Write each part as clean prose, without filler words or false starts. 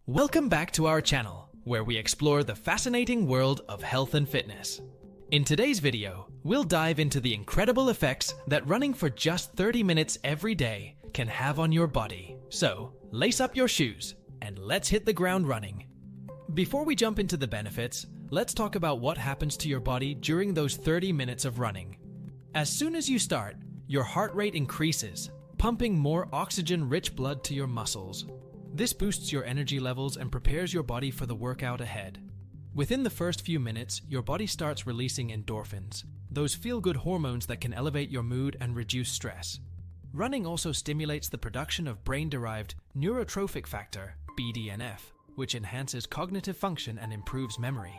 Welcome back to our channel, where we explore the fascinating world of health and fitness. In today's video, we'll dive into the incredible effects that running for just 30 minutes every day can have on your body. So, lace up your shoes and let's hit the ground running. Before we jump into the benefits, let's talk about what happens to your body during those 30 minutes of running. As soon as you start, your heart rate increases, pumping more oxygen-rich blood to your muscles. This boosts your energy levels and prepares your body for the workout ahead. Within the first few minutes, your body starts releasing endorphins, those feel-good hormones that can elevate your mood and reduce stress. Running also stimulates the production of brain-derived neurotrophic factor, BDNF, which enhances cognitive function and improves memory.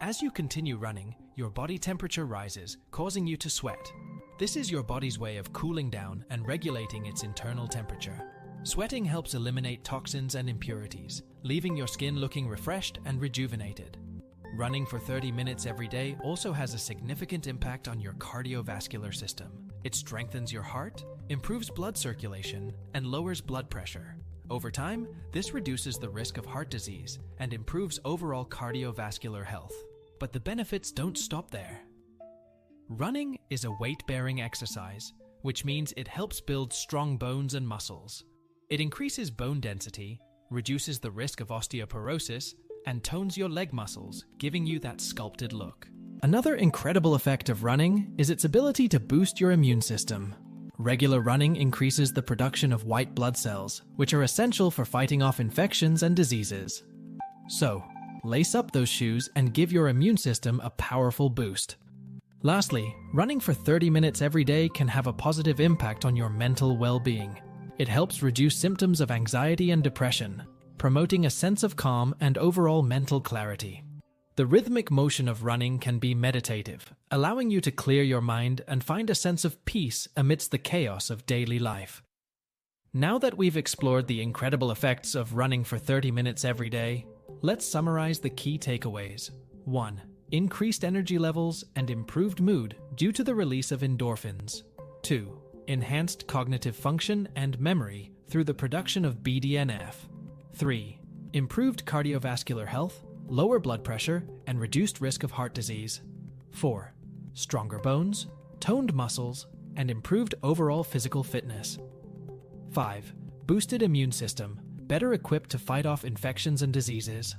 As you continue running, your body temperature rises, causing you to sweat. This is your body's way of cooling down and regulating its internal temperature. Sweating helps eliminate toxins and impurities, leaving your skin looking refreshed and rejuvenated. Running for 30 minutes every day also has a significant impact on your cardiovascular system. It strengthens your heart, improves blood circulation, and lowers blood pressure. Over time, this reduces the risk of heart disease and improves overall cardiovascular health. But the benefits don't stop there. Running is a weight-bearing exercise, which means it helps build strong bones and muscles. It increases bone density, reduces the risk of osteoporosis, and tones your leg muscles, giving you that sculpted look. Another incredible effect of running is its ability to boost your immune system. Regular running increases the production of white blood cells, which are essential for fighting off infections and diseases. So, lace up those shoes and give your immune system a powerful boost. Lastly, running for 30 minutes every day can have a positive impact on your mental well-being. It helps reduce symptoms of anxiety and depression, promoting a sense of calm and overall mental clarity. The rhythmic motion of running can be meditative, allowing you to clear your mind and find a sense of peace amidst the chaos of daily life. Now that we've explored the incredible effects of running for 30 minutes every day, let's summarize the key takeaways. 1. Increased energy levels and improved mood due to the release of endorphins. 2. Enhanced cognitive function and memory through the production of BDNF. 3. Improved cardiovascular health, lower blood pressure, and reduced risk of heart disease. 4. Stronger bones, toned muscles, and improved overall physical fitness. 5. Boosted immune system, better equipped to fight off infections and diseases.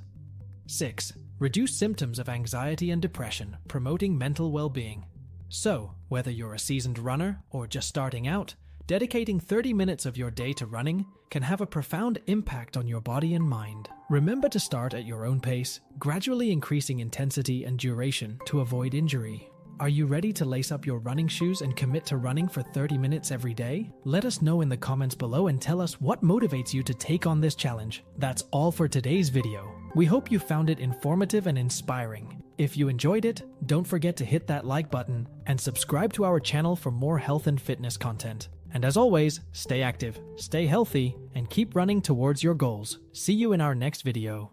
6. Reduced symptoms of anxiety and depression, promoting mental well-being. So, whether you're a seasoned runner or just starting out, dedicating 30 minutes of your day to running can have a profound impact on your body and mind. Remember to start at your own pace, gradually increasing intensity and duration to avoid injury. Are you ready to lace up your running shoes and commit to running for 30 minutes every day? Let us know in the comments below and tell us what motivates you to take on this challenge. That's all for today's video. We hope you found it informative and inspiring. If you enjoyed it, don't forget to hit that like button and subscribe to our channel for more health and fitness content. And as always, stay active, stay healthy, and keep running towards your goals. See you in our next video.